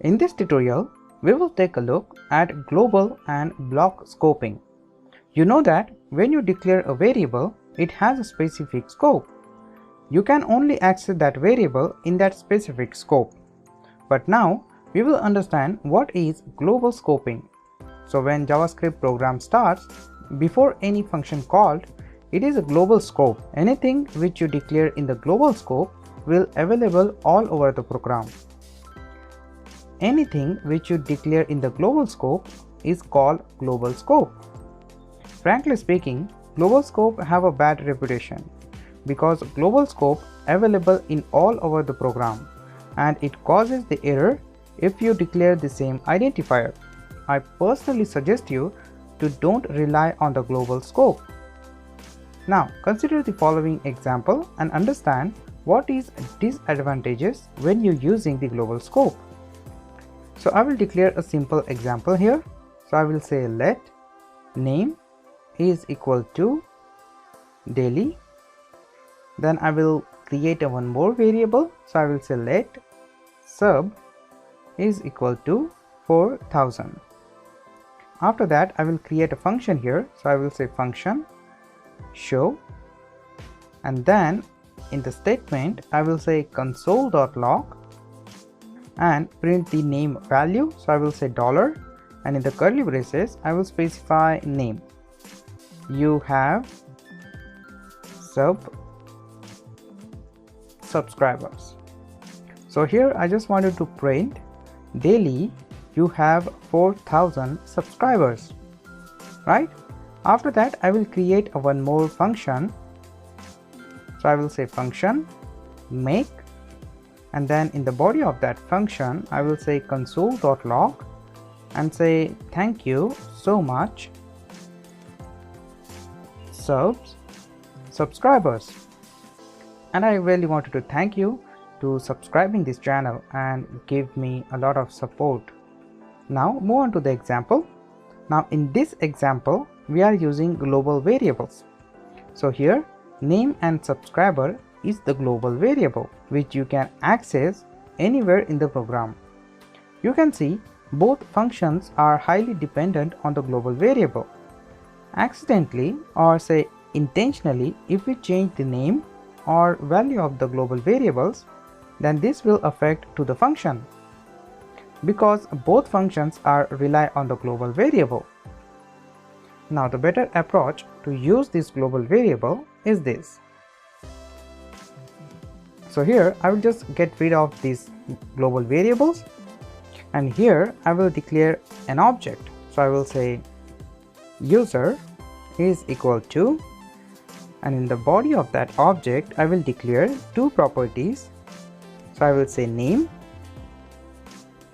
In this tutorial, we will take a look at global and block scoping. You know that when you declare a variable, it has a specific scope. You can only access that variable in that specific scope. But now, we will understand what is global scoping. So when JavaScript program starts, before any function called, it is a global scope. Anything which you declare in the global scope will available all over the program. Anything which you declare in the global scope is called global scope. Frankly speaking, global scope have a bad reputation because global scope available in all over the program and it causes the error if you declare the same identifier. I personally suggest you to don't rely on the global scope. Now consider the following example and understand what is disadvantages when you're using the global scope. So I will declare a simple example here. So I will say let name is equal to daily. Then I will create one more variable. So I will say let sub is equal to 4000. After that I will create a function here. So I will say function show, and then in the statement I will say console.log and print the name value. So I will say $, and in the curly braces I will specify name. You have subscribers. So here I just wanted to print daily you have 4000 subscribers, right? After that I will create one more function. So I will say function make, and then in the body of that function I will say console.log and say thank you so much subscribers, and I really wanted to thank you to subscribing this channel and give me a lot of support. Now move on to the example. Now in this example we are using global variables. So here name and subscriber is the global variable which you can access anywhere in the program. You can see both functions are highly dependent on the global variable. Accidentally or say intentionally, if we change the name or value of the global variables, then this will affect to the function because both functions are rely on the global variable. Now the better approach to use this global variable is this. So here I will just get rid of these global variables, and here I will declare an object. So I will say user is equal to, and in the body of that object I will declare two properties. So I will say name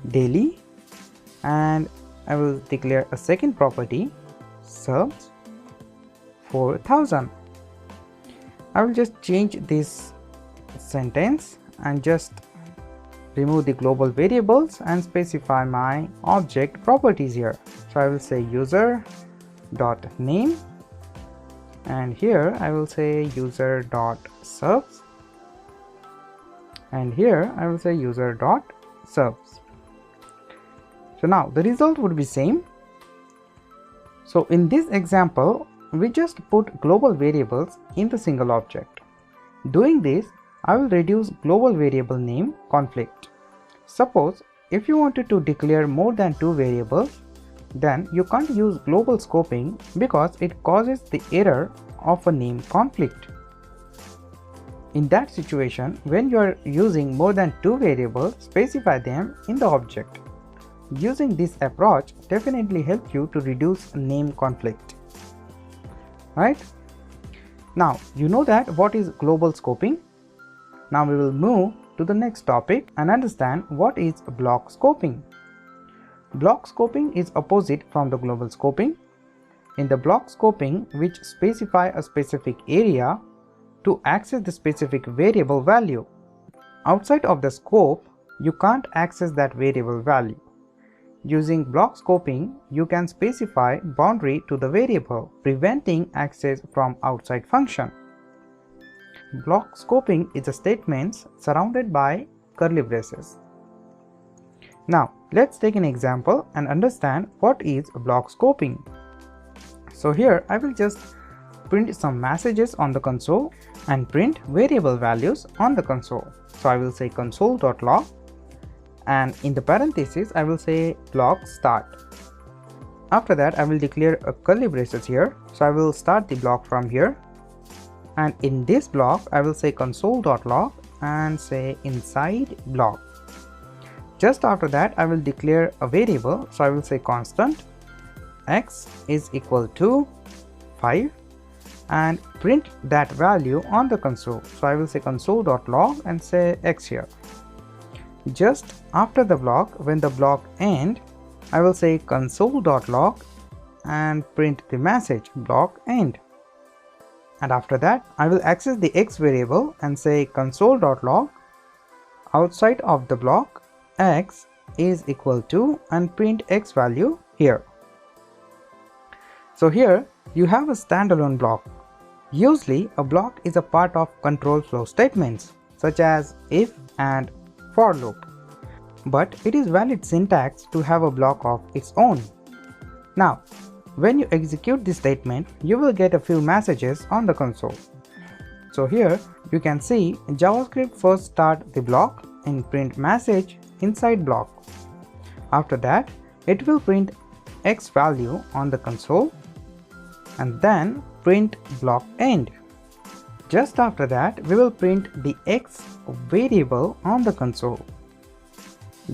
daily, and I will declare a second property subs 4000. I will just change this sentence and just remove the global variables and specify my object properties here. So I will say user dot name, and here I will say user dot subs, and here I will say user dot subs. So now the result would be same. So in this example we just put global variables in the single object. Doing this I will reduce global variable name conflict. Suppose if you wanted to declare more than two variables, then you can't use global scoping because it causes the error of a name conflict. In that situation, when you are using more than two variables, specify them in the object. Using this approach definitely helps you to reduce name conflict, right? Now you know that what is global scoping. Now we will move to the next topic and understand what is block scoping. Block scoping is opposite from the global scoping. In the block scoping, which specify a specific area to access the specific variable value. Outside of the scope, you can't access that variable value. Using block scoping, you can specify boundary to the variable, preventing access from outside function. Block scoping is a statement surrounded by curly braces. Now, Let's take an example and understand what is block scoping. So here I will just print some messages on the console and print variable values on the console. So I will say console.log, and in the parentheses I will say block start. After that I will declare a curly braces here. So I will start the block from here, and in this block I will say console.log and say inside block. Just after that I will declare a variable. So I will say constant x is equal to 5 and print that value on the console. So I will say console.log and say x here. Just after the block, when the block end, I will say console.log and print the message block end. And after that I will access the x variable and say console.log outside of the block x is equal to and print x value here. So here you have a standalone block. Usually a block is a part of control flow statements such as if and for loop, but it is valid syntax to have a block of its own. Now when you execute this statement, you will get a few messages on the console. So here you can see JavaScript first start the block and print message inside block. After that it will print x value on the console and then print block end. Just after that we will print the x variable on the console.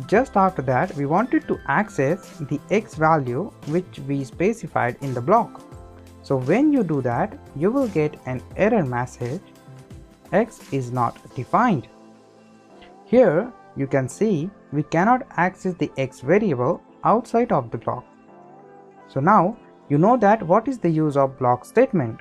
Just after that we wanted to access the x value which we specified in the block. So when you do that you will get an error message, x is not defined. Here you can see we cannot access the x variable outside of the block. So now you know that what is the use of block statement.